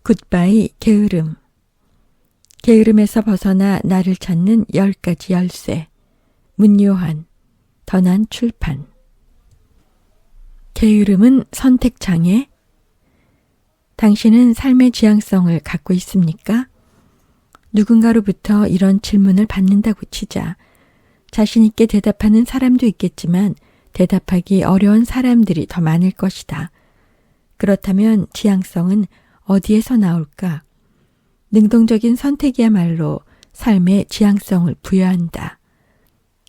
굿바이 게으름. 게으름에서 벗어나 나를 찾는 10가지 열쇠. 문요한. 던한 출판. 게으름은 선택장애? 당신은 삶의 지향성을 갖고 있습니까? 누군가로부터 이런 질문을 받는다고 치자 자신 있게 대답하는 사람도 있겠지만 대답하기 어려운 사람들이 더 많을 것이다. 그렇다면 지향성은 어디에서 나올까? 능동적인 선택이야말로 삶의 지향성을 부여한다.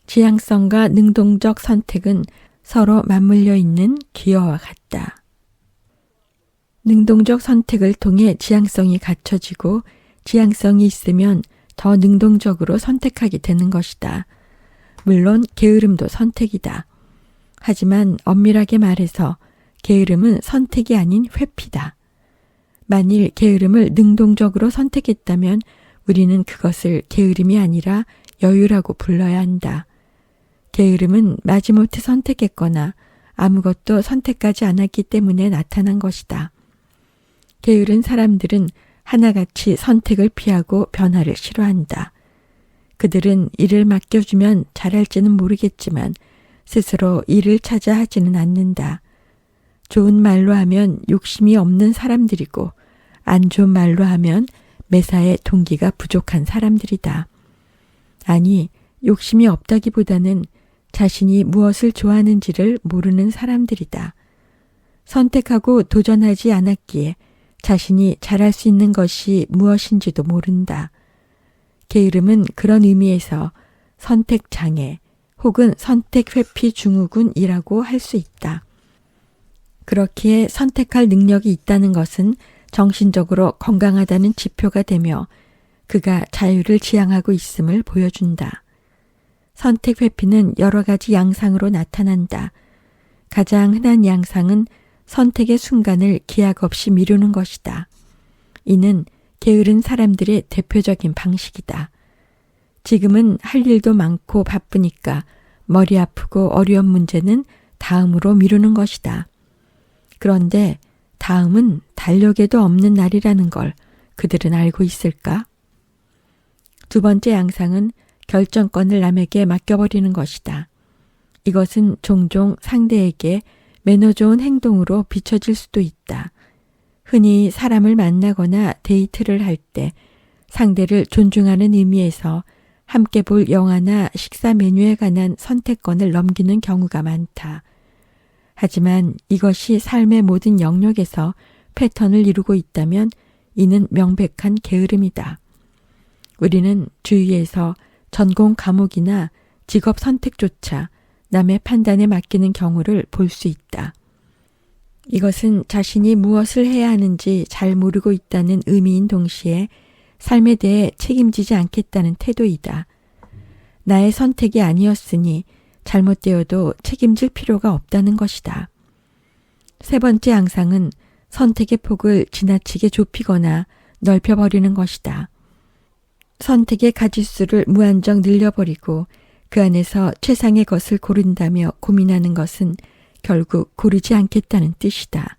지향성과 능동적 선택은 서로 맞물려 있는 기어와 같다. 능동적 선택을 통해 지향성이 갖춰지고 지향성이 있으면 더 능동적으로 선택하게 되는 것이다. 물론 게으름도 선택이다. 하지만 엄밀하게 말해서 게으름은 선택이 아닌 회피다. 만일 게으름을 능동적으로 선택했다면 우리는 그것을 게으름이 아니라 여유라고 불러야 한다. 게으름은 마지못해 선택했거나 아무것도 선택하지 않았기 때문에 나타난 것이다. 게으른 사람들은 하나같이 선택을 피하고 변화를 싫어한다. 그들은 일을 맡겨주면 잘할지는 모르겠지만 스스로 일을 찾아 하지는 않는다. 좋은 말로 하면 욕심이 없는 사람들이고 안 좋은 말로 하면 매사에 동기가 부족한 사람들이다. 아니, 욕심이 없다기보다는 자신이 무엇을 좋아하는지를 모르는 사람들이다. 선택하고 도전하지 않았기에 자신이 잘할 수 있는 것이 무엇인지도 모른다. 게으름은 그런 의미에서 선택장애 혹은 선택회피 증후군이라고 할 수 있다. 그렇기에 선택할 능력이 있다는 것은 정신적으로 건강하다는 지표가 되며 그가 자유를 지향하고 있음을 보여준다. 선택회피는 여러 가지 양상으로 나타난다. 가장 흔한 양상은 선택의 순간을 기약 없이 미루는 것이다. 이는 게으른 사람들의 대표적인 방식이다. 지금은 할 일도 많고 바쁘니까 머리 아프고 어려운 문제는 다음으로 미루는 것이다. 그런데 다음은 달력에도 없는 날이라는 걸 그들은 알고 있을까? 두 번째 양상은 결정권을 남에게 맡겨버리는 것이다. 이것은 종종 상대에게 매너 좋은 행동으로 비춰질 수도 있다. 흔히 사람을 만나거나 데이트를 할 때 상대를 존중하는 의미에서 함께 볼 영화나 식사 메뉴에 관한 선택권을 넘기는 경우가 많다. 하지만 이것이 삶의 모든 영역에서 패턴을 이루고 있다면 이는 명백한 게으름이다. 우리는 주위에서 전공 과목이나 직업 선택조차 남의 판단에 맡기는 경우를 볼 수 있다. 이것은 자신이 무엇을 해야 하는지 잘 모르고 있다는 의미인 동시에 삶에 대해 책임지지 않겠다는 태도이다. 나의 선택이 아니었으니 잘못되어도 책임질 필요가 없다는 것이다. 세 번째 양상은 선택의 폭을 지나치게 좁히거나 넓혀버리는 것이다. 선택의 가짓수를 무한정 늘려버리고 그 안에서 최상의 것을 고른다며 고민하는 것은 결국 고르지 않겠다는 뜻이다.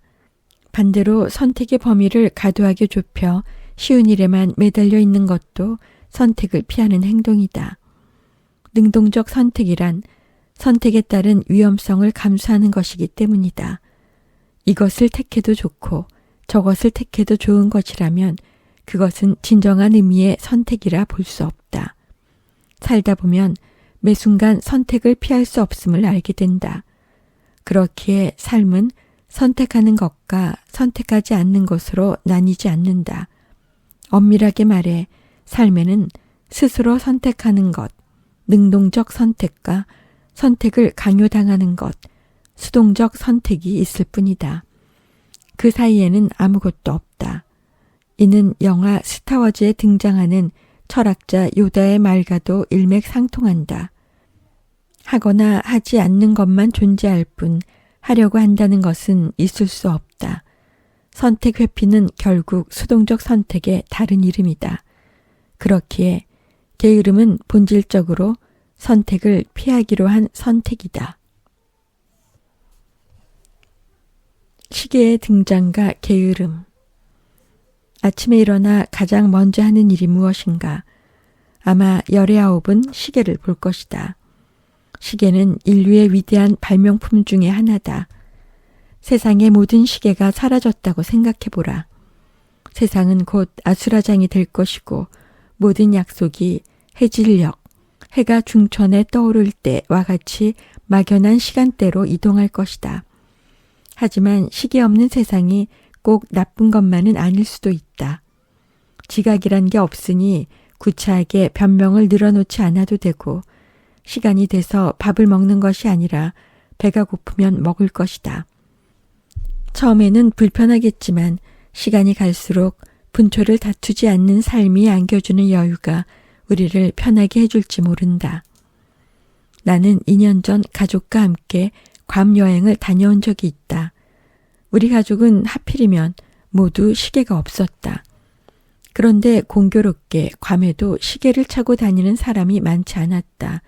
반대로 선택의 범위를 과도하게 좁혀 쉬운 일에만 매달려 있는 것도 선택을 피하는 행동이다. 능동적 선택이란 선택에 따른 위험성을 감수하는 것이기 때문이다. 이것을 택해도 좋고 저것을 택해도 좋은 것이라면 그것은 진정한 의미의 선택이라 볼 수 없다. 살다 보면 매 순간 선택을 피할 수 없음을 알게 된다. 그렇기에 삶은 선택하는 것과 선택하지 않는 것으로 나뉘지 않는다. 엄밀하게 말해 삶에는 스스로 선택하는 것, 능동적 선택과 선택을 강요당하는 것, 수동적 선택이 있을 뿐이다. 그 사이에는 아무것도 없다. 이는 영화 스타워즈에 등장하는 철학자 요다의 말과도 일맥상통한다. 하거나 하지 않는 것만 존재할 뿐 하려고 한다는 것은 있을 수 없다. 선택 회피는 결국 수동적 선택의 다른 이름이다. 그렇기에 게으름은 본질적으로 선택을 피하기로 한 선택이다. 시계의 등장과 게으름. 아침에 일어나 가장 먼저 하는 일이 무엇인가? 아마 열의 아홉은 시계를 볼 것이다. 시계는 인류의 위대한 발명품 중의 하나다. 세상의 모든 시계가 사라졌다고 생각해보라. 세상은 곧 아수라장이 될 것이고 모든 약속이 해질녘, 해가 중천에 떠오를 때와 같이 막연한 시간대로 이동할 것이다. 하지만 시계 없는 세상이 꼭 나쁜 것만은 아닐 수도 있다. 지각이란 게 없으니 구차하게 변명을 늘어놓지 않아도 되고 시간이 돼서 밥을 먹는 것이 아니라 배가 고프면 먹을 것이다. 처음에는 불편하겠지만 시간이 갈수록 분초를 다투지 않는 삶이 안겨주는 여유가 우리를 편하게 해줄지 모른다. 나는 2년 전 가족과 함께 괌 여행을 다녀온 적이 있다. 우리 가족은 하필이면 모두 시계가 없었다. 그런데 공교롭게 괌에도 시계를 차고 다니는 사람이 많지 않았다.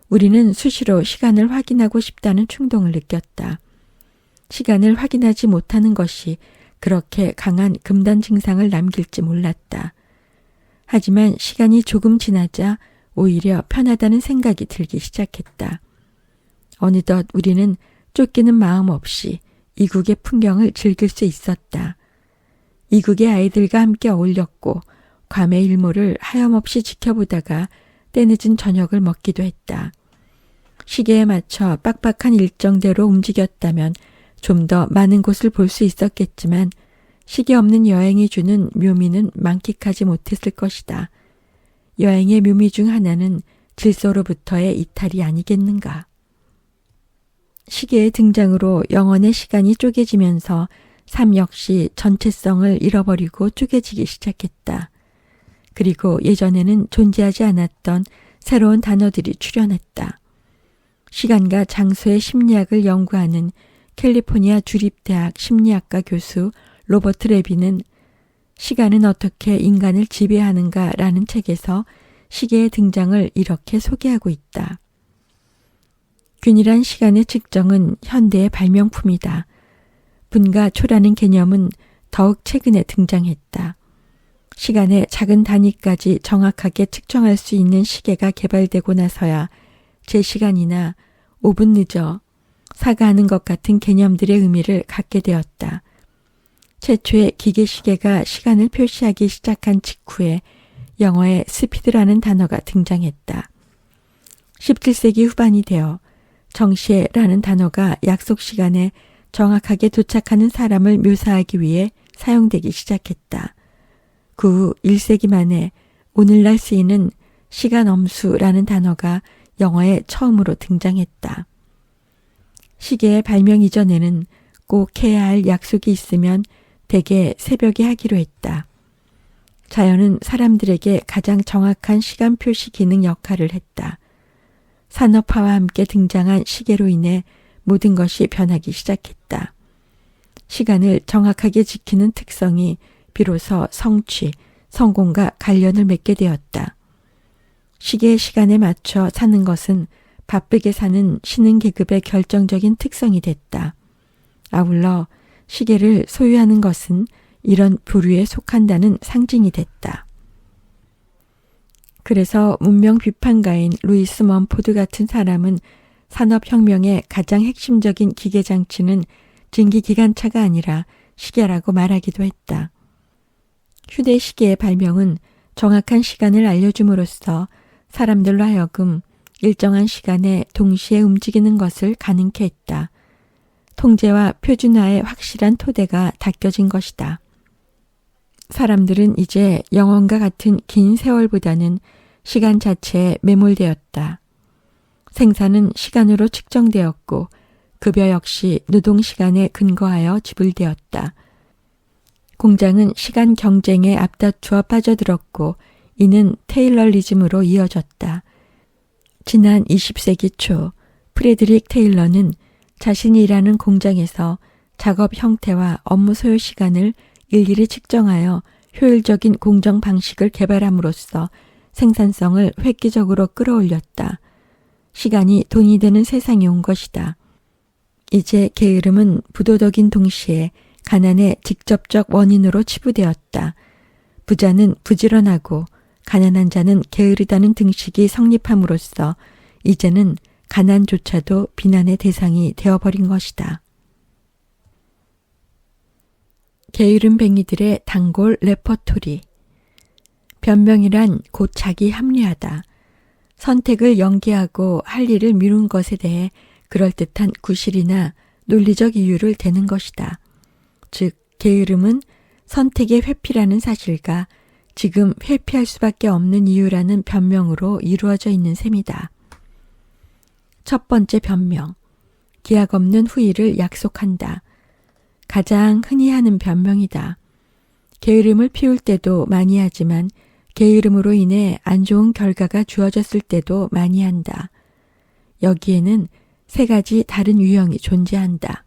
우리는 수시로 시간을 확인하고 싶다는 충동을 느꼈다. 시간을 확인하지 못하는 것이 그렇게 강한 금단 증상을 남길지 몰랐다. 하지만 시간이 조금 지나자 오히려 편하다는 생각이 들기 시작했다. 어느덧 우리는 쫓기는 마음 없이 이국의 풍경을 즐길 수 있었다. 이국의 아이들과 함께 어울렸고 괌의 일몰을 하염없이 지켜보다가 때늦은 저녁을 먹기도 했다. 시계에 맞춰 빡빡한 일정대로 움직였다면 좀 더 많은 곳을 볼 수 있었겠지만 시계 없는 여행이 주는 묘미는 만끽하지 못했을 것이다. 여행의 묘미 중 하나는 질서로부터의 이탈이 아니겠는가. 시계의 등장으로 영혼의 시간이 쪼개지면서 삶 역시 전체성을 잃어버리고 쪼개지기 시작했다. 그리고 예전에는 존재하지 않았던 새로운 단어들이 출현했다. 시간과 장소의 심리학을 연구하는 캘리포니아 주립대학 심리학과 교수 로버트 레비는 시간은 어떻게 인간을 지배하는가라는 책에서 시계의 등장을 이렇게 소개하고 있다. 균일한 시간의 측정은 현대의 발명품이다. 분과 초라는 개념은 더욱 최근에 등장했다. 시간의 작은 단위까지 정확하게 측정할 수 있는 시계가 개발되고 나서야 제 시간이나 5분 늦어 사과하는 것 같은 개념들의 의미를 갖게 되었다. 최초의 기계시계가 시간을 표시하기 시작한 직후에 영어에 스피드라는 단어가 등장했다. 17세기 후반이 되어 정시라는 단어가 약속 시간에 정확하게 도착하는 사람을 묘사하기 위해 사용되기 시작했다. 그 후 1세기 만에 오늘날 쓰이는 시간엄수라는 단어가 영어에 처음으로 등장했다. 시계의 발명 이전에는 꼭 해야 할 약속이 있으면 대개 새벽에 하기로 했다. 자연은 사람들에게 가장 정확한 시간 표시 기능 역할을 했다. 산업화와 함께 등장한 시계로 인해 모든 것이 변하기 시작했다. 시간을 정확하게 지키는 특성이 비로소 성취, 성공과 관련을 맺게 되었다. 시계의 시간에 맞춰 사는 것은 바쁘게 사는 신흥 계급의 결정적인 특성이 됐다. 아울러 시계를 소유하는 것은 이런 부류에 속한다는 상징이 됐다. 그래서 문명 비판가인 루이스 멈포드 같은 사람은 산업혁명의 가장 핵심적인 기계장치는 증기기관차가 아니라 시계라고 말하기도 했다. 휴대시계의 발명은 정확한 시간을 알려줌으로써 사람들로 하여금 일정한 시간에 동시에 움직이는 것을 가능케 했다. 통제와 표준화의 확실한 토대가 닦여진 것이다. 사람들은 이제 영원과 같은 긴 세월보다는 시간 자체에 매몰되었다. 생산은 시간으로 측정되었고 급여 역시 노동시간에 근거하여 지불되었다. 공장은 시간 경쟁에 앞다투어 빠져들었고 이는 테일러리즘으로 이어졌다. 지난 20세기 초 프레드릭 테일러는 자신이 일하는 공장에서 작업 형태와 업무 소요 시간을 일일이 측정하여 효율적인 공정 방식을 개발함으로써 생산성을 획기적으로 끌어올렸다. 시간이 돈이 되는 세상이 온 것이다. 이제 게으름은 부도덕인 동시에 가난의 직접적 원인으로 치부되었다. 부자는 부지런하고 가난한 자는 게으르다는 등식이 성립함으로써 이제는 가난조차도 비난의 대상이 되어버린 것이다. 게으름뱅이들의 단골 레퍼토리. 변명이란 곧 자기 합리화다. 선택을 연기하고 할 일을 미룬 것에 대해 그럴듯한 구실이나 논리적 이유를 대는 것이다. 즉, 게으름은 선택의 회피라는 사실과 지금 회피할 수밖에 없는 이유라는 변명으로 이루어져 있는 셈이다. 첫 번째 변명. 기약 없는 후일을 약속한다. 가장 흔히 하는 변명이다. 게으름을 피울 때도 많이 하지만 게으름으로 인해 안 좋은 결과가 주어졌을 때도 많이 한다. 여기에는 세 가지 다른 유형이 존재한다.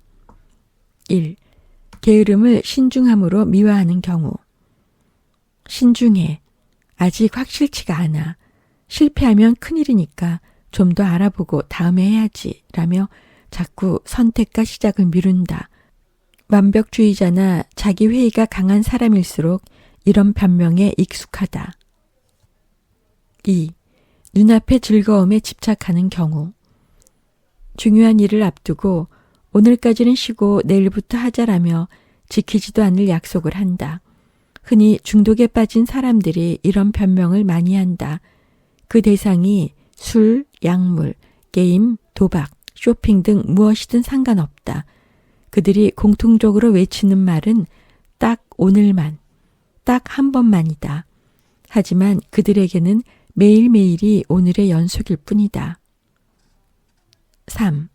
1. 게으름을 신중함으로 미화하는 경우. 신중해. 아직 확실치가 않아. 실패하면 큰일이니까 좀 더 알아보고 다음에 해야지 라며 자꾸 선택과 시작을 미룬다. 완벽주의자나 자기 회의가 강한 사람일수록 이런 변명에 익숙하다. 2. 눈앞의 즐거움에 집착하는 경우. 중요한 일을 앞두고 오늘까지는 쉬고 내일부터 하자라며 지키지도 않을 약속을 한다. 흔히 중독에 빠진 사람들이 이런 변명을 많이 한다. 그 대상이 술, 약물, 게임, 도박, 쇼핑 등 무엇이든 상관없다. 그들이 공통적으로 외치는 말은 딱 오늘만, 딱 한 번만이다. 하지만 그들에게는 매일매일이 오늘의 연속일 뿐이다. 3.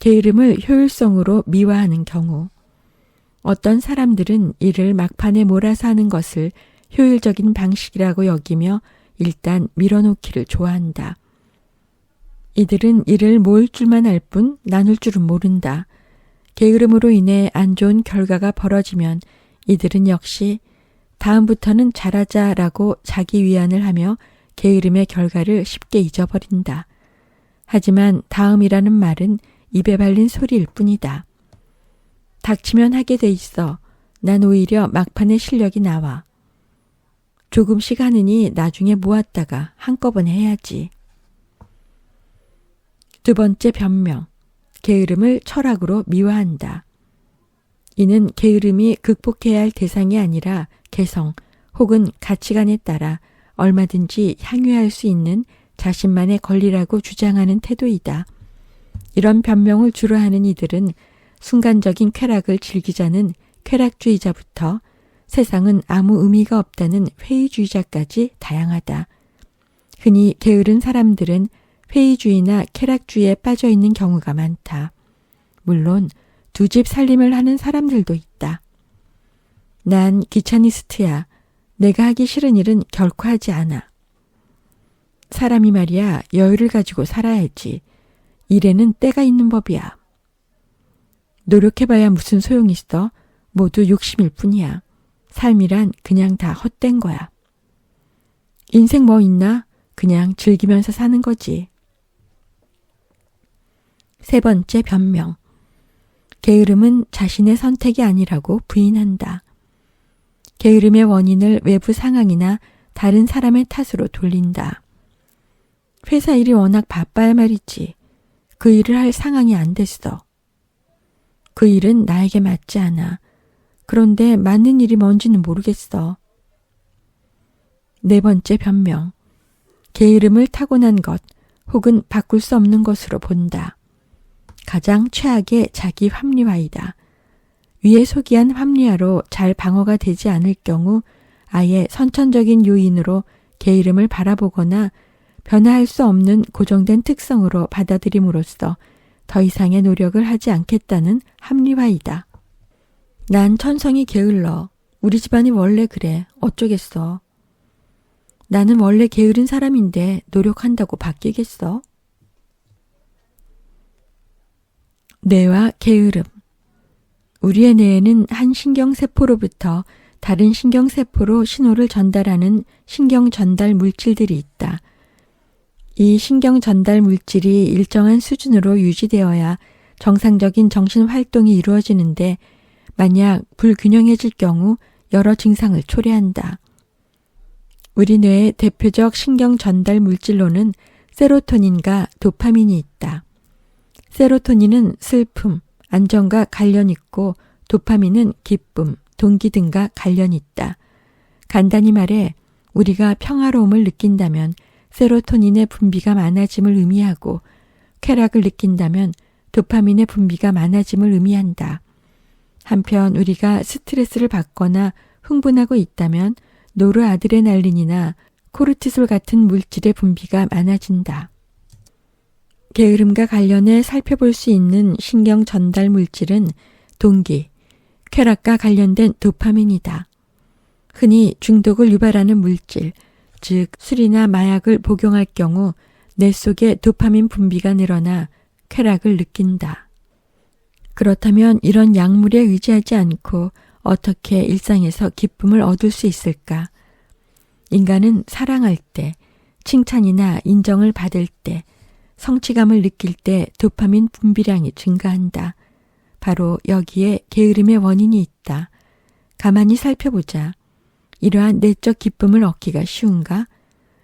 게으름을 효율성으로 미화하는 경우. 어떤 사람들은 이를 막판에 몰아서 하는 것을 효율적인 방식이라고 여기며 일단 밀어놓기를 좋아한다. 이들은 이를 모을 줄만 알 뿐 나눌 줄은 모른다. 게으름으로 인해 안 좋은 결과가 벌어지면 이들은 역시 다음부터는 잘하자라고 자기 위안을 하며 게으름의 결과를 쉽게 잊어버린다. 하지만 다음이라는 말은 입에 발린 소리일 뿐이다. 닥치면 하게 돼 있어. 난 오히려 막판에 실력이 나와. 조금씩 하느니 나중에 모았다가 한꺼번에 해야지. 두 번째 변명. 게으름을 철학으로 미화한다. 이는 게으름이 극복해야 할 대상이 아니라 개성 혹은 가치관에 따라 얼마든지 향유할 수 있는 자신만의 권리라고 주장하는 태도이다. 이런 변명을 주로 하는 이들은 순간적인 쾌락을 즐기자는 쾌락주의자부터 세상은 아무 의미가 없다는 회의주의자까지 다양하다. 흔히 게으른 사람들은 회의주의나 쾌락주의에 빠져 있는 경우가 많다. 물론 두 집 살림을 하는 사람들도 있다. 난 귀차니스트야. 내가 하기 싫은 일은 결코 하지 않아. 사람이 말이야 여유를 가지고 살아야지. 일에는 때가 있는 법이야. 노력해봐야 무슨 소용이 있어. 모두 욕심일 뿐이야. 삶이란 그냥 다 헛된 거야. 인생 뭐 있나? 그냥 즐기면서 사는 거지. 세 번째 변명. 게으름은 자신의 선택이 아니라고 부인한다. 게으름의 원인을 외부 상황이나 다른 사람의 탓으로 돌린다. 회사 일이 워낙 바빠야 말이지. 그 일을 할 상황이 안 됐어. 그 일은 나에게 맞지 않아. 그런데 맞는 일이 뭔지는 모르겠어. 네 번째 변명. 게으름을 타고난 것 혹은 바꿀 수 없는 것으로 본다. 가장 최악의 자기 합리화이다. 위에 소개한 합리화로 잘 방어가 되지 않을 경우 아예 선천적인 요인으로 게으름을 바라보거나 변화할 수 없는 고정된 특성으로 받아들임으로써 더 이상의 노력을 하지 않겠다는 합리화이다. 난 천성이 게을러. 우리 집안이 원래 그래. 어쩌겠어. 나는 원래 게으른 사람인데 노력한다고 바뀌겠어? 뇌와 게으름. 우리의 뇌에는 한 신경세포로부터 다른 신경세포로 신호를 전달하는 신경전달 물질들이 있다. 이 신경전달 물질이 일정한 수준으로 유지되어야 정상적인 정신활동이 이루어지는데 만약 불균형해질 경우 여러 증상을 초래한다. 우리 뇌의 대표적 신경 전달 물질로는 세로토닌과 도파민이 있다. 세로토닌은 슬픔, 안정과 관련 있고 도파민은 기쁨, 동기 등과 관련이 있다. 간단히 말해 우리가 평화로움을 느낀다면 세로토닌의 분비가 많아짐을 의미하고 쾌락을 느낀다면 도파민의 분비가 많아짐을 의미한다. 한편 우리가 스트레스를 받거나 흥분하고 있다면 노르아드레날린이나 코르티솔 같은 물질의 분비가 많아진다. 게으름과 관련해 살펴볼 수 있는 신경 전달 물질은 동기, 쾌락과 관련된 도파민이다. 흔히 중독을 유발하는 물질, 즉 술이나 마약을 복용할 경우 뇌 속에 도파민 분비가 늘어나 쾌락을 느낀다. 그렇다면 이런 약물에 의지하지 않고 어떻게 일상에서 기쁨을 얻을 수 있을까? 인간은 사랑할 때, 칭찬이나 인정을 받을 때, 성취감을 느낄 때 도파민 분비량이 증가한다. 바로 여기에 게으름의 원인이 있다. 가만히 살펴보자. 이러한 내적 기쁨을 얻기가 쉬운가?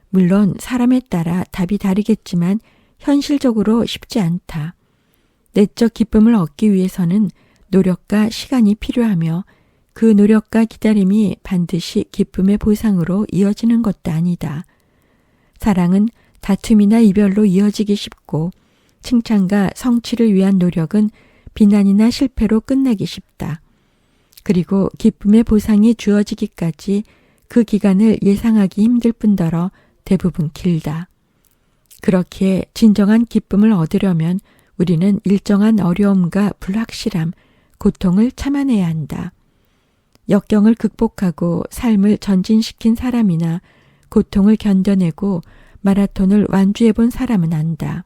물론 사람에 따라 답이 다르겠지만 현실적으로 쉽지 않다. 내적 기쁨을 얻기 위해서는 노력과 시간이 필요하며 그 노력과 기다림이 반드시 기쁨의 보상으로 이어지는 것도 아니다. 사랑은 다툼이나 이별로 이어지기 쉽고 칭찬과 성취를 위한 노력은 비난이나 실패로 끝나기 쉽다. 그리고 기쁨의 보상이 주어지기까지 그 기간을 예상하기 힘들 뿐더러 대부분 길다. 그렇기에 진정한 기쁨을 얻으려면 우리는 일정한 어려움과 불확실함, 고통을 참아내야 한다. 역경을 극복하고 삶을 전진시킨 사람이나 고통을 견뎌내고 마라톤을 완주해본 사람은 안다.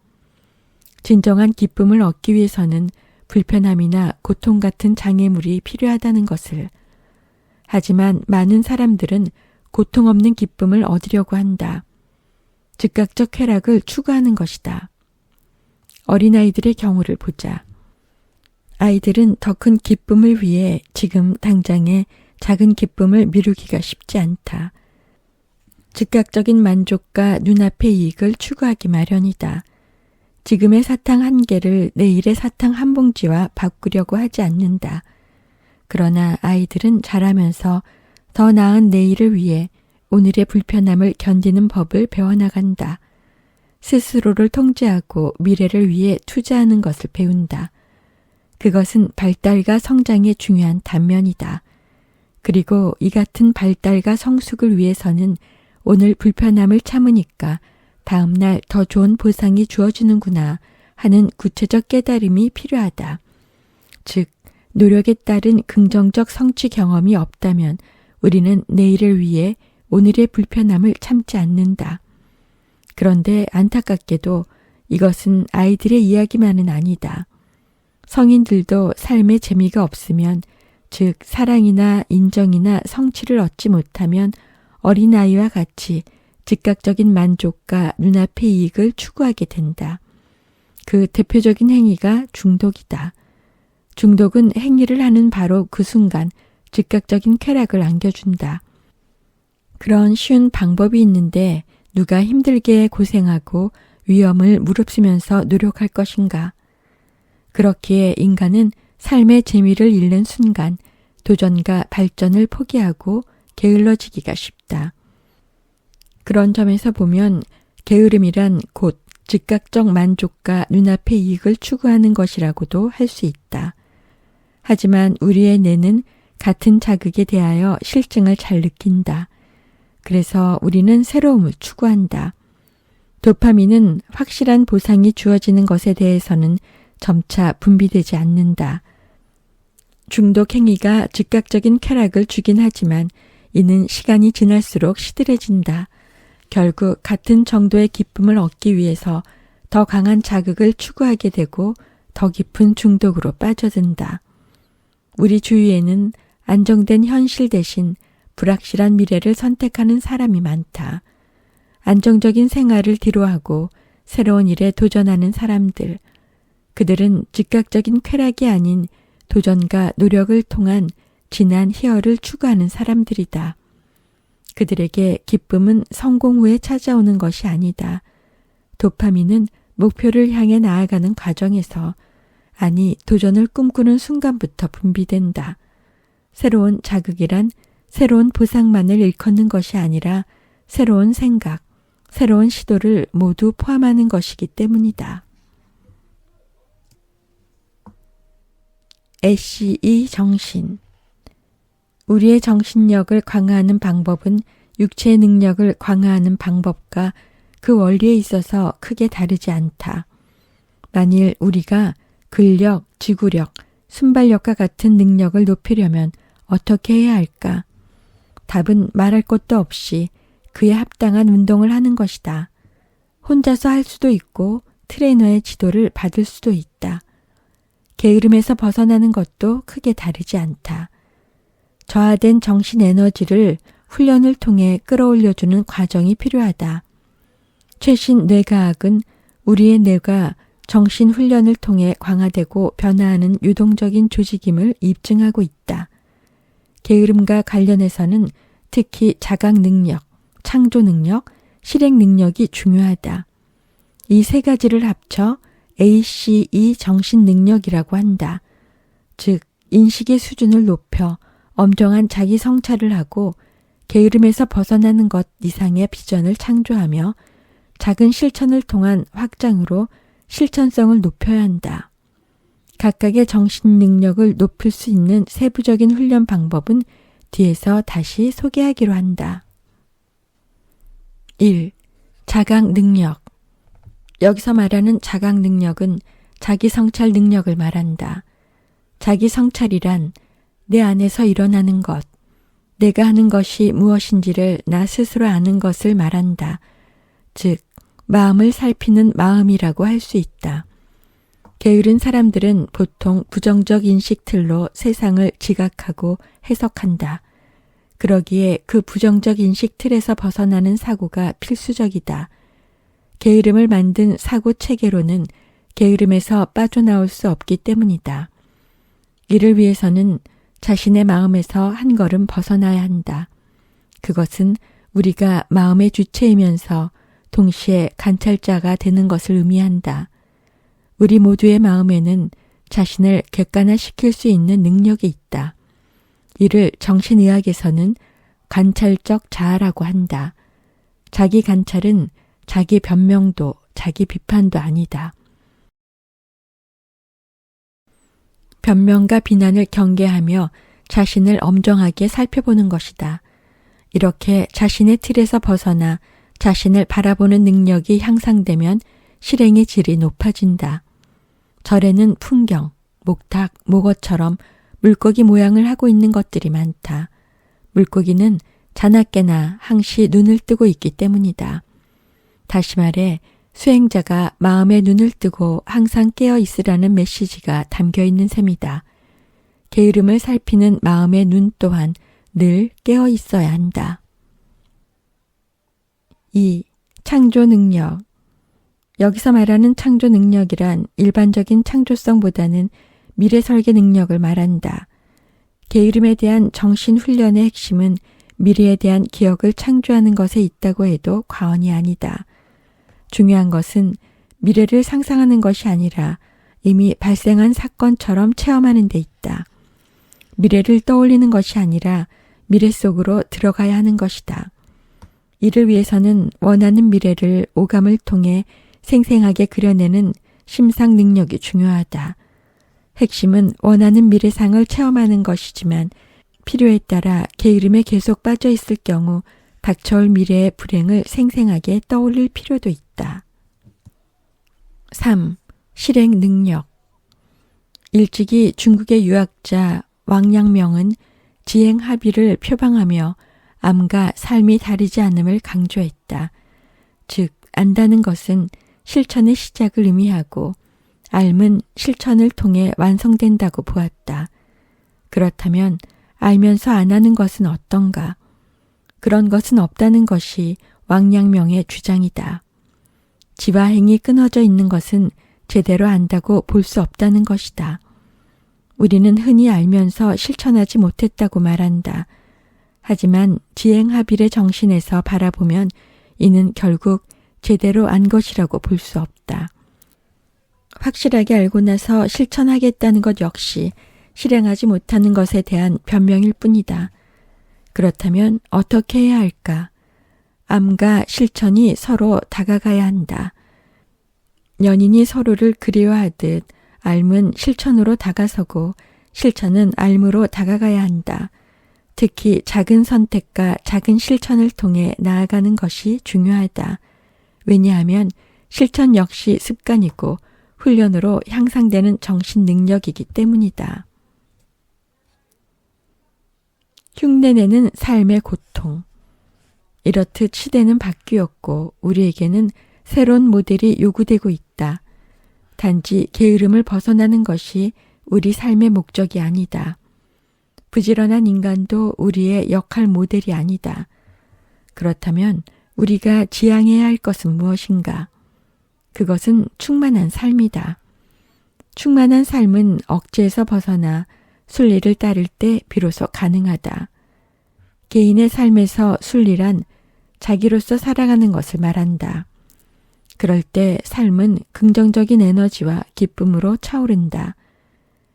진정한 기쁨을 얻기 위해서는 불편함이나 고통 같은 장애물이 필요하다는 것을. 하지만 많은 사람들은 고통 없는 기쁨을 얻으려고 한다. 즉각적 쾌락을 추구하는 것이다. 어린아이들의 경우를 보자. 아이들은 더 큰 기쁨을 위해 지금 당장에 작은 기쁨을 미루기가 쉽지 않다. 즉각적인 만족과 눈앞의 이익을 추구하기 마련이다. 지금의 사탕 한 개를 내일의 사탕 한 봉지와 바꾸려고 하지 않는다. 그러나 아이들은 자라면서 더 나은 내일을 위해 오늘의 불편함을 견디는 법을 배워나간다. 스스로를 통제하고 미래를 위해 투자하는 것을 배운다. 그것은 발달과 성장의 중요한 단면이다. 그리고 이 같은 발달과 성숙을 위해서는 오늘 불편함을 참으니까 다음날 더 좋은 보상이 주어지는구나 하는 구체적 깨달음이 필요하다. 즉, 노력에 따른 긍정적 성취 경험이 없다면 우리는 내일을 위해 오늘의 불편함을 참지 않는다. 그런데 안타깝게도 이것은 아이들의 이야기만은 아니다. 성인들도 삶에 재미가 없으면, 즉 사랑이나 인정이나 성취를 얻지 못하면 어린아이와 같이 즉각적인 만족과 눈앞의 이익을 추구하게 된다. 그 대표적인 행위가 중독이다. 중독은 행위를 하는 바로 그 순간 즉각적인 쾌락을 안겨준다. 그런 쉬운 방법이 있는데 누가 힘들게 고생하고 위험을 무릅쓰면서 노력할 것인가? 그렇기에 인간은 삶의 재미를 잃는 순간 도전과 발전을 포기하고 게을러지기가 쉽다. 그런 점에서 보면 게으름이란 곧 즉각적 만족과 눈앞의 이익을 추구하는 것이라고도 할 수 있다. 하지만 우리의 뇌는 같은 자극에 대하여 실증을 잘 느낀다. 그래서 우리는 새로움을 추구한다. 도파민은 확실한 보상이 주어지는 것에 대해서는 점차 분비되지 않는다. 중독 행위가 즉각적인 쾌락을 주긴 하지만 이는 시간이 지날수록 시들해진다. 결국 같은 정도의 기쁨을 얻기 위해서 더 강한 자극을 추구하게 되고 더 깊은 중독으로 빠져든다. 우리 주위에는 안정된 현실 대신 불확실한 미래를 선택하는 사람이 많다. 안정적인 생활을 뒤로하고 새로운 일에 도전하는 사람들. 그들은 즉각적인 쾌락이 아닌 도전과 노력을 통한 진한 희열을 추구하는 사람들이다. 그들에게 기쁨은 성공 후에 찾아오는 것이 아니다. 도파민은 목표를 향해 나아가는 과정에서, 아니 도전을 꿈꾸는 순간부터 분비된다. 새로운 자극이란 새로운 보상만을 일컫는 것이 아니라 새로운 생각, 새로운 시도를 모두 포함하는 것이기 때문이다. 애쉬의 정신. 우리의 정신력을 강화하는 방법은 육체의 능력을 강화하는 방법과 그 원리에 있어서 크게 다르지 않다. 만일 우리가 근력, 지구력, 순발력과 같은 능력을 높이려면 어떻게 해야 할까? 답은 말할 것도 없이 그에 합당한 운동을 하는 것이다. 혼자서 할 수도 있고 트레이너의 지도를 받을 수도 있다. 게으름에서 벗어나는 것도 크게 다르지 않다. 저하된 정신 에너지를 훈련을 통해 끌어올려주는 과정이 필요하다. 최신 뇌과학은 우리의 뇌가 정신 훈련을 통해 강화되고 변화하는 유동적인 조직임을 입증하고 있다. 게으름과 관련해서는 특히 자각 능력, 창조 능력, 실행 능력이 중요하다. 이 세 가지를 합쳐 ACE 정신 능력이라고 한다. 즉, 인식의 수준을 높여 엄정한 자기 성찰을 하고 게으름에서 벗어나는 것 이상의 비전을 창조하며 작은 실천을 통한 확장으로 실천성을 높여야 한다. 각각의 정신 능력을 높일 수 있는 세부적인 훈련 방법은 뒤에서 다시 소개하기로 한다. 1. 자각 능력. 여기서 말하는 자각 능력은 자기 성찰 능력을 말한다. 자기 성찰이란 내 안에서 일어나는 것, 내가 하는 것이 무엇인지를 나 스스로 아는 것을 말한다. 즉, 마음을 살피는 마음이라고 할 수 있다. 게으른 사람들은 보통 부정적 인식 틀로 세상을 지각하고 해석한다. 그러기에 그 부정적 인식 틀에서 벗어나는 사고가 필수적이다. 게으름을 만든 사고 체계로는 게으름에서 빠져나올 수 없기 때문이다. 이를 위해서는 자신의 마음에서 한 걸음 벗어나야 한다. 그것은 우리가 마음의 주체이면서 동시에 관찰자가 되는 것을 의미한다. 우리 모두의 마음에는 자신을 객관화시킬 수 있는 능력이 있다. 이를 정신의학에서는 관찰적 자아라고 한다. 자기 관찰은 자기 변명도 자기 비판도 아니다. 변명과 비난을 경계하며 자신을 엄정하게 살펴보는 것이다. 이렇게 자신의 틀에서 벗어나 자신을 바라보는 능력이 향상되면 실행의 질이 높아진다. 절에는 풍경, 목탁, 목어처럼 물고기 모양을 하고 있는 것들이 많다. 물고기는 자나깨나 항시 눈을 뜨고 있기 때문이다. 다시 말해 수행자가 마음의 눈을 뜨고 항상 깨어 있으라는 메시지가 담겨 있는 셈이다. 게으름을 살피는 마음의 눈 또한 늘 깨어 있어야 한다. 2. 창조 능력. 여기서 말하는 창조 능력이란 일반적인 창조성보다는 미래 설계 능력을 말한다. 게으름에 대한 정신 훈련의 핵심은 미래에 대한 기억을 창조하는 것에 있다고 해도 과언이 아니다. 중요한 것은 미래를 상상하는 것이 아니라 이미 발생한 사건처럼 체험하는 데 있다. 미래를 떠올리는 것이 아니라 미래 속으로 들어가야 하는 것이다. 이를 위해서는 원하는 미래를 오감을 통해 생생하게 그려내는 심상 능력이 중요하다. 핵심은 원하는 미래상을 체험하는 것이지만 필요에 따라 게으름에 계속 빠져 있을 경우 닥쳐올 미래의 불행을 생생하게 떠올릴 필요도 있다. 3. 실행 능력. 일찍이 중국의 유학자 왕양명은 지행 합의를 표방하며 암과 삶이 다르지 않음을 강조했다. 즉, 안다는 것은 실천의 시작을 의미하고 알은 실천을 통해 완성된다고 보았다. 그렇다면 알면서 안 하는 것은 어떤가? 그런 것은 없다는 것이 왕양명의 주장이다. 지와 행이 끊어져 있는 것은 제대로 안다고 볼 수 없다는 것이다. 우리는 흔히 알면서 실천하지 못했다고 말한다. 하지만 지행합일의 정신에서 바라보면 이는 결국 제대로 안 것이라고 볼 수 없다. 확실하게 알고 나서 실천하겠다는 것 역시 실행하지 못하는 것에 대한 변명일 뿐이다. 그렇다면 어떻게 해야 할까? 암과 실천이 서로 다가가야 한다. 연인이 서로를 그리워하듯 삶은 실천으로 다가서고 실천은 삶으로 다가가야 한다. 특히 작은 선택과 작은 실천을 통해 나아가는 것이 중요하다. 왜냐하면 실천 역시 습관이고 훈련으로 향상되는 정신 능력이기 때문이다. 흉내내는 삶의 고통. 이렇듯 시대는 바뀌었고 우리에게는 새로운 모델이 요구되고 있다. 단지 게으름을 벗어나는 것이 우리 삶의 목적이 아니다. 부지런한 인간도 우리의 역할 모델이 아니다. 그렇다면 우리가 지향해야 할 것은 무엇인가? 그것은 충만한 삶이다. 충만한 삶은 억제에서 벗어나 순리를 따를 때 비로소 가능하다. 개인의 삶에서 순리란 자기로서 살아가는 것을 말한다. 그럴 때 삶은 긍정적인 에너지와 기쁨으로 차오른다.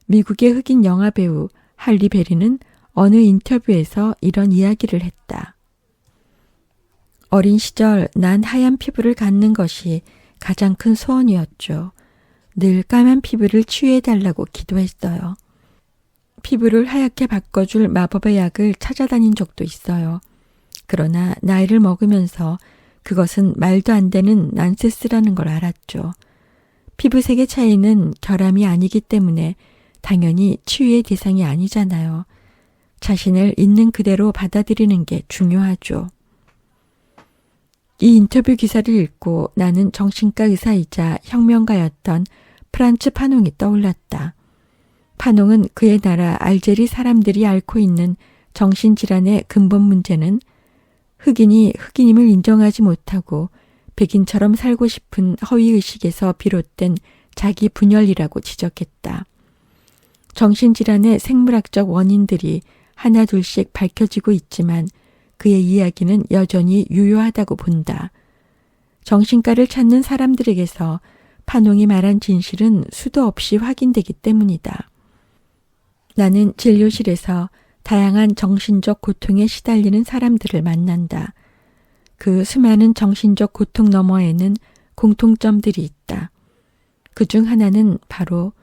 미국의 흑인 영화배우 할리 베리는 어느 인터뷰에서 이런 이야기를 했다. 어린 시절 난 하얀 피부를 갖는 것이 가장 큰 소원이었죠. 늘 까만 피부를 치유해달라고 기도했어요. 피부를 하얗게 바꿔줄 마법의 약을 찾아다닌 적도 있어요. 그러나 나이를 먹으면서 그것은 말도 안 되는 난세스라는 걸 알았죠. 피부색의 차이는 결함이 아니기 때문에 당연히 치유의 대상이 아니잖아요. 자신을 있는 그대로 받아들이는 게 중요하죠. 이 인터뷰 기사를 읽고 나는 정신과 의사이자 혁명가였던 프란츠 파농이 떠올랐다. 파농은 그의 나라 알제리 사람들이 앓고 있는 정신질환의 근본 문제는 흑인이 흑인임을 인정하지 못하고 백인처럼 살고 싶은 허위의식에서 비롯된 자기 분열이라고 지적했다. 정신질환의 생물학적 원인들이 하나둘씩 밝혀지고 있지만 그의 이야기는 여전히 유효하다고 본다. 정신과를 찾는 사람들에게서 파농이 말한 진실은 수도 없이 확인되기 때문이다. 나는 진료실에서 다양한 정신적 고통에 시달리는 사람들을 만난다. 그 수많은 정신적 고통 너머에는 공통점들이 있다. 그중 하나는 바로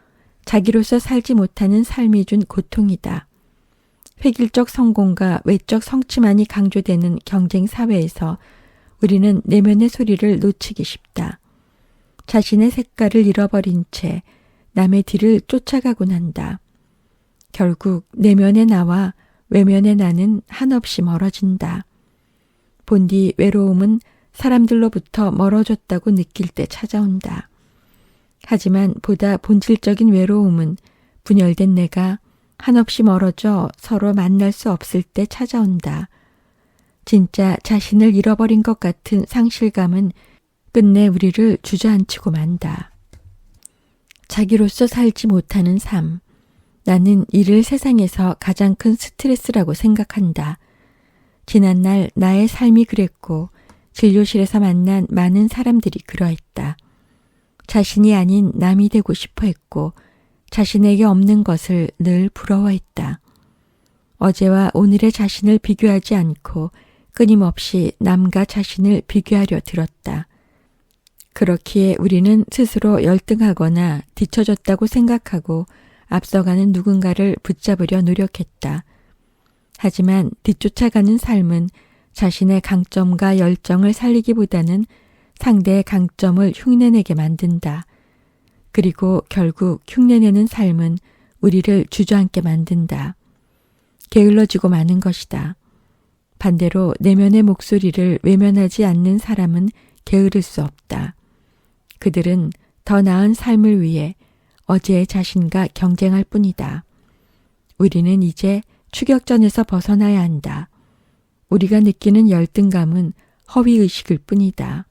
자기로서 살지 못하는 삶이 준 고통이다. 획일적 성공과 외적 성취만이 강조되는 경쟁 사회에서 우리는 내면의 소리를 놓치기 쉽다. 자신의 색깔을 잃어버린 채 남의 뒤를 쫓아가곤 한다. 결국 내면의 나와 외면의 나는 한없이 멀어진다. 본디 외로움은 사람들로부터 멀어졌다고 느낄 때 찾아온다. 하지만 보다 본질적인 외로움은 분열된 내가 한없이 멀어져 서로 만날 수 없을 때 찾아온다. 진짜 자신을 잃어버린 것 같은 상실감은 끝내 우리를 주저앉히고 만다. 자기로서 살지 못하는 삶. 나는 이를 세상에서 가장 큰 스트레스라고 생각한다. 지난날 나의 삶이 그랬고 진료실에서 만난 많은 사람들이 그러했다. 자신이 아닌 남이 되고 싶어 했고 자신에게 없는 것을 늘 부러워했다. 어제와 오늘의 자신을 비교하지 않고 끊임없이 남과 자신을 비교하려 들었다. 그렇기에 우리는 스스로 열등하거나 뒤처졌다고 생각하고 앞서가는 누군가를 붙잡으려 노력했다. 하지만 뒤쫓아가는 삶은 자신의 강점과 열정을 살리기보다는 상대의 강점을 흉내내게 만든다. 그리고 결국 흉내내는 삶은 우리를 주저앉게 만든다. 게을러지고 마는 것이다. 반대로 내면의 목소리를 외면하지 않는 사람은 게으를 수 없다. 그들은 더 나은 삶을 위해 어제의 자신과 경쟁할 뿐이다. 우리는 이제 추격전에서 벗어나야 한다. 우리가 느끼는 열등감은 허위의식일 뿐이다.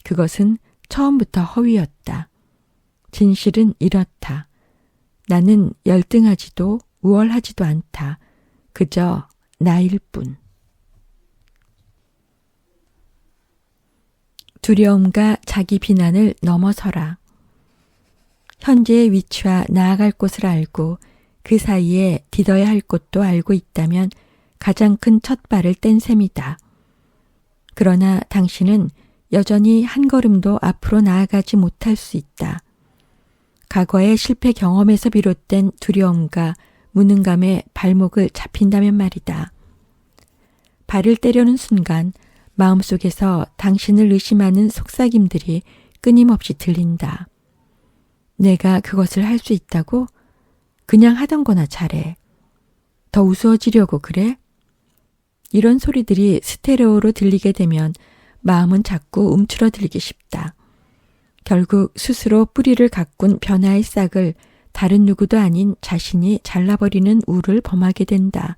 그것은 처음부터 허위였다. 진실은 이렇다. 나는 열등하지도 우월하지도 않다. 그저 나일 뿐. 두려움과 자기 비난을 넘어서라. 현재의 위치와 나아갈 곳을 알고 그 사이에 디뎌야 할 곳도 알고 있다면 가장 큰 첫 발을 뗀 셈이다. 그러나 당신은 여전히 한 걸음도 앞으로 나아가지 못할 수 있다. 과거의 실패 경험에서 비롯된 두려움과 무능감에 발목을 잡힌다면 말이다. 발을 떼려는 순간 마음속에서 당신을 의심하는 속삭임들이 끊임없이 들린다. 내가 그것을 할 수 있다고? 그냥 하던 거나 잘해. 더 우스워지려고 그래? 이런 소리들이 스테레오로 들리게 되면 마음은 자꾸 움츠러들기 쉽다. 결국 스스로 뿌리를 가꾼 변화의 싹을 다른 누구도 아닌 자신이 잘라버리는 우를 범하게 된다.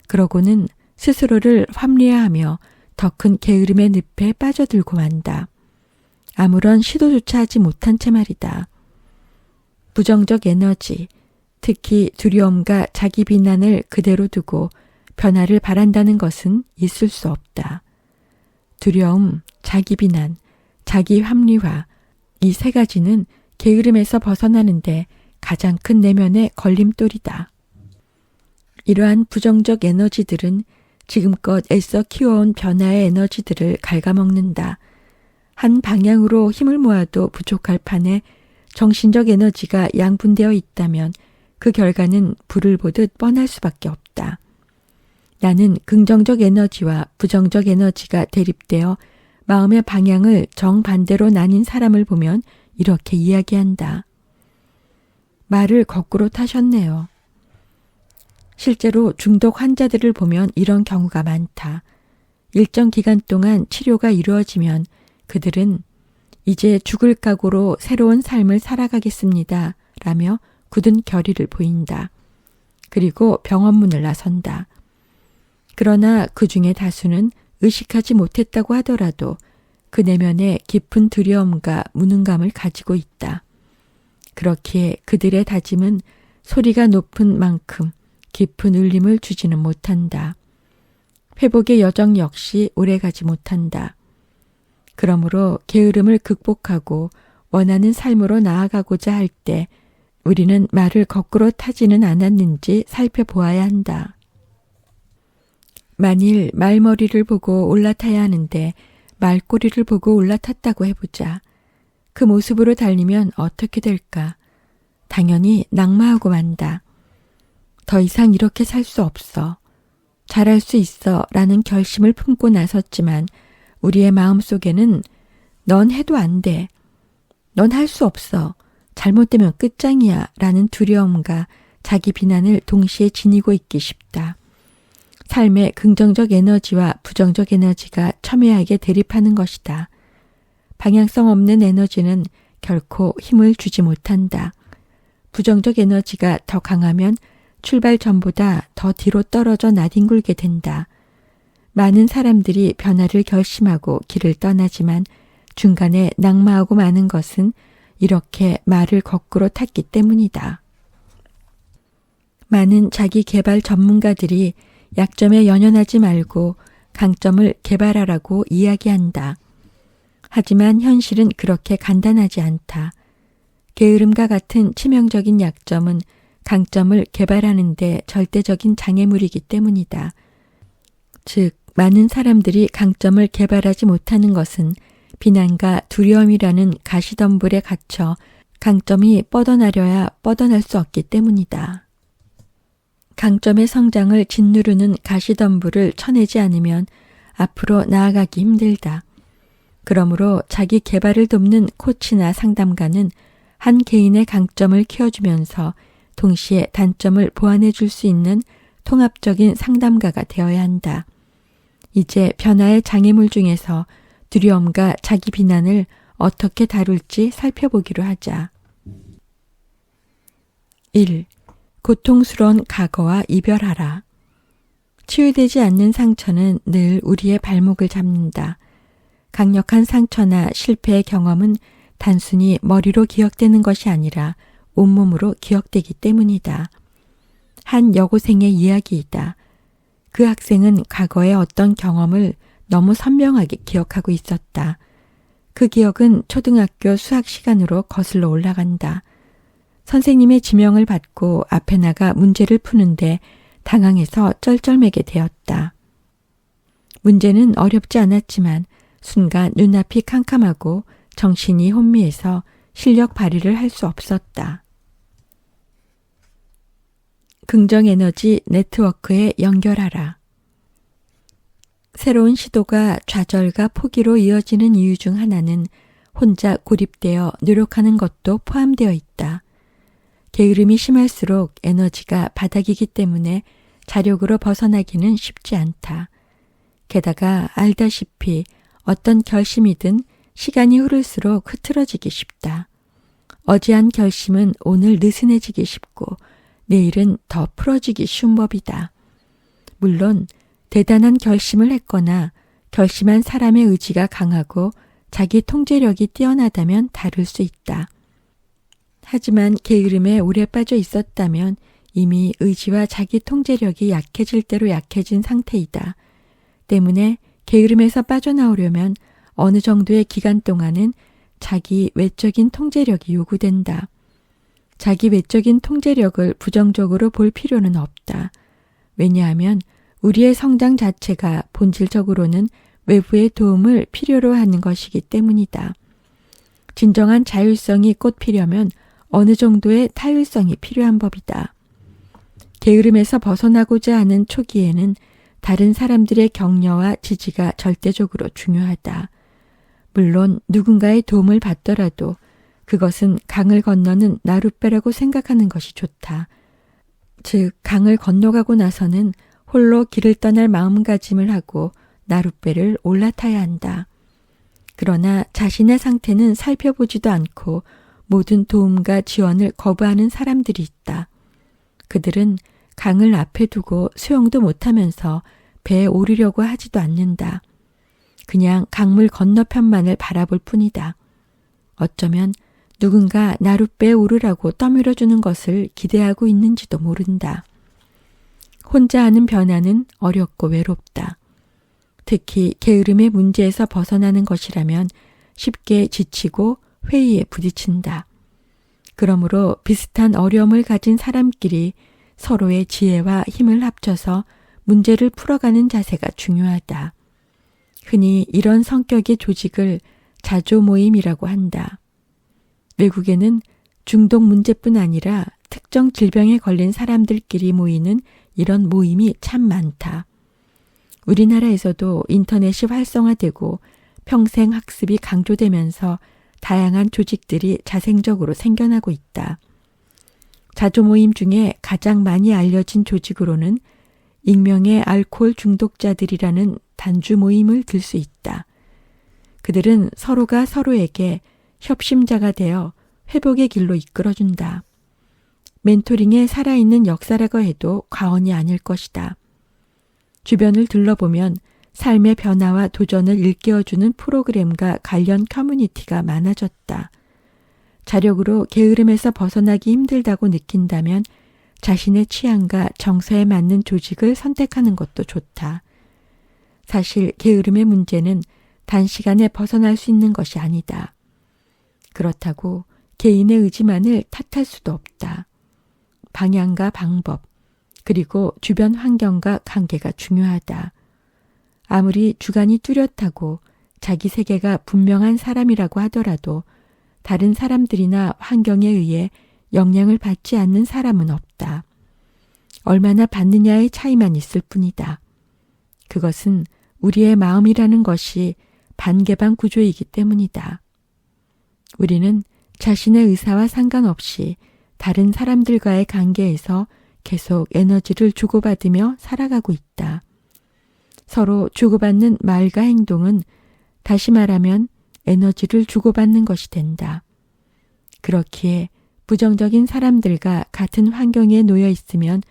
그러고는 스스로를 합리화하며 더 큰 게으름의 늪에 빠져들고 만다. 아무런 시도조차 하지 못한 채 말이다. 부정적 에너지, 특히 두려움과 자기 비난을 그대로 두고 변화를 바란다는 것은 있을 수 없다. 두려움, 자기 비난, 자기 합리화, 이 세 가지는 게으름에서 벗어나는데 가장 큰 내면의 걸림돌이다. 이러한 부정적 에너지들은 지금껏 애써 키워온 변화의 에너지들을 갉아먹는다. 한 방향으로 힘을 모아도 부족할 판에 정신적 에너지가 양분되어 있다면 그 결과는 불을 보듯 뻔할 수밖에 없다. 나는 긍정적 에너지와 부정적 에너지가 대립되어 마음의 방향을 정반대로 나뉜 사람을 보면 이렇게 이야기한다. 말을 거꾸로 타셨네요. 실제로 중독 환자들을 보면 이런 경우가 많다. 일정 기간 동안 치료가 이루어지면 그들은 이제 죽을 각오로 새로운 삶을 살아가겠습니다. 라며 굳은 결의를 보인다. 그리고 병원문을 나선다. 그러나 그 중에 다수는 의식하지 못했다고 하더라도 그 내면에 깊은 두려움과 무능감을 가지고 있다. 그렇기에 그들의 다짐은 소리가 높은 만큼 깊은 울림을 주지는 못한다. 회복의 여정 역시 오래가지 못한다. 그러므로 게으름을 극복하고 원하는 삶으로 나아가고자 할 때 우리는 말을 거꾸로 타지는 않았는지 살펴보아야 한다. 만일 말머리를 보고 올라타야 하는데 말꼬리를 보고 올라탔다고 해보자. 그 모습으로 달리면 어떻게 될까? 당연히 낙마하고 만다. 더 이상 이렇게 살 수 없어. 잘할 수 있어 라는 결심을 품고 나섰지만 우리의 마음속에는 넌 해도 안 돼. 넌 할 수 없어. 잘못되면 끝장이야 라는 두려움과 자기 비난을 동시에 지니고 있기 쉽다. 삶의 긍정적 에너지와 부정적 에너지가 첨예하게 대립하는 것이다. 방향성 없는 에너지는 결코 힘을 주지 못한다. 부정적 에너지가 더 강하면 출발 전보다 더 뒤로 떨어져 나뒹굴게 된다. 많은 사람들이 변화를 결심하고 길을 떠나지만 중간에 낙마하고 마는 것은 이렇게 말을 거꾸로 탔기 때문이다. 많은 자기 개발 전문가들이 약점에 연연하지 말고 강점을 개발하라고 이야기한다. 하지만 현실은 그렇게 간단하지 않다. 게으름과 같은 치명적인 약점은 강점을 개발하는 데 절대적인 장애물이기 때문이다. 즉, 많은 사람들이 강점을 개발하지 못하는 것은 비난과 두려움이라는 가시덤불에 갇혀 강점이 뻗어나려야 뻗어날 수 없기 때문이다. 강점의 성장을 짓누르는 가시덤불을 쳐내지 않으면 앞으로 나아가기 힘들다. 그러므로 자기 개발을 돕는 코치나 상담가는 한 개인의 강점을 키워주면서 동시에 단점을 보완해 줄 수 있는 통합적인 상담가가 되어야 한다. 이제 변화의 장애물 중에서 두려움과 자기 비난을 어떻게 다룰지 살펴보기로 하자. 1. 고통스러운 과거와 이별하라. 치유되지 않는 상처는 늘 우리의 발목을 잡는다. 강력한 상처나 실패의 경험은 단순히 머리로 기억되는 것이 아니라 온몸으로 기억되기 때문이다. 한 여고생의 이야기이다. 그 학생은 과거의 어떤 경험을 너무 선명하게 기억하고 있었다. 그 기억은 초등학교 수학 시간으로 거슬러 올라간다. 선생님의 지명을 받고 앞에 나가 문제를 푸는데 당황해서 쩔쩔매게 되었다. 문제는 어렵지 않았지만 순간 눈앞이 캄캄하고 정신이 혼미해서 실력 발휘를 할 수 없었다. 긍정에너지 네트워크에 연결하라. 새로운 시도가 좌절과 포기로 이어지는 이유 중 하나는 혼자 고립되어 노력하는 것도 포함되어 있다. 게으름이 심할수록 에너지가 바닥이기 때문에 자력으로 벗어나기는 쉽지 않다. 게다가 알다시피 어떤 결심이든 시간이 흐를수록 흐트러지기 쉽다. 어제 한 결심은 오늘 느슨해지기 쉽고 내일은 더 풀어지기 쉬운 법이다. 물론 대단한 결심을 했거나 결심한 사람의 의지가 강하고 자기 통제력이 뛰어나다면 다를 수 있다. 하지만 게으름에 오래 빠져 있었다면 이미 의지와 자기 통제력이 약해질 대로 약해진 상태이다. 때문에 게으름에서 빠져나오려면 어느 정도의 기간 동안은 자기 외적인 통제력이 요구된다. 자기 외적인 통제력을 부정적으로 볼 필요는 없다. 왜냐하면 우리의 성장 자체가 본질적으로는 외부의 도움을 필요로 하는 것이기 때문이다. 진정한 자율성이 꽃피려면 어느 정도의 타율성이 필요한 법이다. 게으름에서 벗어나고자 하는 초기에는 다른 사람들의 격려와 지지가 절대적으로 중요하다. 물론 누군가의 도움을 받더라도 그것은 강을 건너는 나룻배라고 생각하는 것이 좋다. 즉 강을 건너가고 나서는 홀로 길을 떠날 마음가짐을 하고 나룻배를 올라타야 한다. 그러나 자신의 상태는 살펴보지도 않고 모든 도움과 지원을 거부하는 사람들이 있다. 그들은 강을 앞에 두고 수영도 못하면서 배에 오르려고 하지도 않는다. 그냥 강물 건너편만을 바라볼 뿐이다. 어쩌면 누군가 나룻배에 오르라고 떠밀어주는 것을 기대하고 있는지도 모른다. 혼자 하는 변화는 어렵고 외롭다. 특히 게으름의 문제에서 벗어나는 것이라면 쉽게 지치고 회의에 부딪힌다. 그러므로 비슷한 어려움을 가진 사람끼리 서로의 지혜와 힘을 합쳐서 문제를 풀어가는 자세가 중요하다. 흔히 이런 성격의 조직을 자조 모임이라고 한다. 외국에는 중독 문제뿐 아니라 특정 질병에 걸린 사람들끼리 모이는 이런 모임이 참 많다. 우리나라에서도 인터넷이 활성화되고 평생 학습이 강조되면서 다양한 조직들이 자생적으로 생겨나고 있다. 자조 모임 중에 가장 많이 알려진 조직으로는 익명의 알코올 중독자들이라는 단주 모임을 들 수 있다. 그들은 서로가 서로에게 협심자가 되어 회복의 길로 이끌어준다. 멘토링의 살아있는 역사라고 해도 과언이 아닐 것이다. 주변을 둘러보면 삶의 변화와 도전을 일깨워주는 프로그램과 관련 커뮤니티가 많아졌다. 자력으로 게으름에서 벗어나기 힘들다고 느낀다면 자신의 취향과 정서에 맞는 조직을 선택하는 것도 좋다. 사실 게으름의 문제는 단시간에 벗어날 수 있는 것이 아니다. 그렇다고 개인의 의지만을 탓할 수도 없다. 방향과 방법, 그리고 주변 환경과 관계가 중요하다. 아무리 주관이 뚜렷하고 자기 세계가 분명한 사람이라고 하더라도 다른 사람들이나 환경에 의해 영향을 받지 않는 사람은 없다. 얼마나 받느냐의 차이만 있을 뿐이다. 그것은 우리의 마음이라는 것이 반개방 구조이기 때문이다. 우리는 자신의 의사와 상관없이 다른 사람들과의 관계에서 계속 에너지를 주고받으며 살아가고 있다. 서로 주고받는 말과 행동은 다시 말하면 에너지를 주고받는 것이 된다. 그렇기에 부정적인 사람들과 같은 환경에 놓여 있으면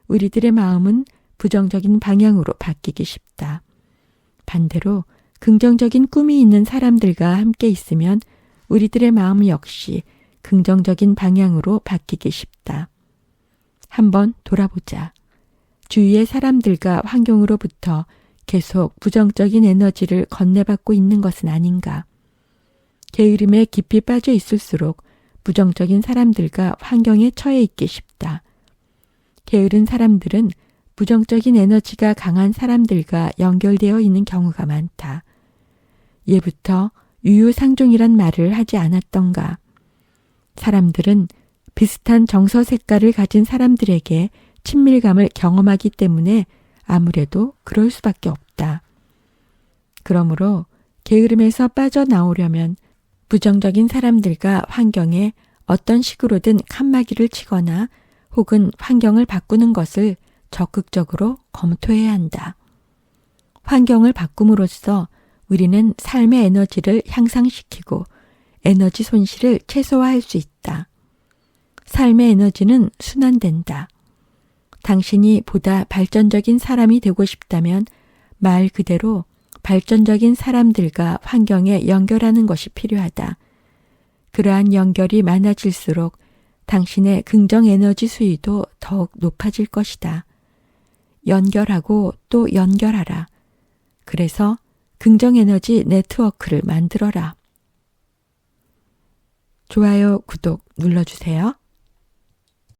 우리들의 마음은 부정적인 방향으로 바뀌기 쉽다. 반대로 긍정적인 꿈이 있는 사람들과 함께 있으면 우리들의 마음 역시 긍정적인 방향으로 바뀌기 쉽다. 한번 돌아보자. 주위의 사람들과 환경으로부터 계속 부정적인 에너지를 건네받고 있는 것은 아닌가. 게으름에 깊이 빠져 있을수록 부정적인 사람들과 환경에 처해 있기 쉽다. 게으른 사람들은 부정적인 에너지가 강한 사람들과 연결되어 있는 경우가 많다. 예부터 유유상종이란 말을 하지 않았던가. 사람들은 비슷한 정서 색깔을 가진 사람들에게 친밀감을 경험하기 때문에 아무래도 그럴 수밖에 없다. 그러므로 게으름에서 빠져나오려면 부정적인 사람들과 환경에 어떤 식으로든 칸막이를 치거나 혹은 환경을 바꾸는 것을 적극적으로 검토해야 한다. 환경을 바꿈으로써 우리는 삶의 에너지를 향상시키고 에너지 손실을 최소화할 수 있다. 삶의 에너지는 순환된다. 당신이 보다 발전적인 사람이 되고 싶다면 말 그대로 발전적인 사람들과 환경에 연결하는 것이 필요하다. 그러한 연결이 많아질수록 당신의 긍정 에너지 수위도 더욱 높아질 것이다. 연결하고 또 연결하라. 그래서 긍정 에너지 네트워크를 만들어라. 좋아요, 구독 눌러주세요.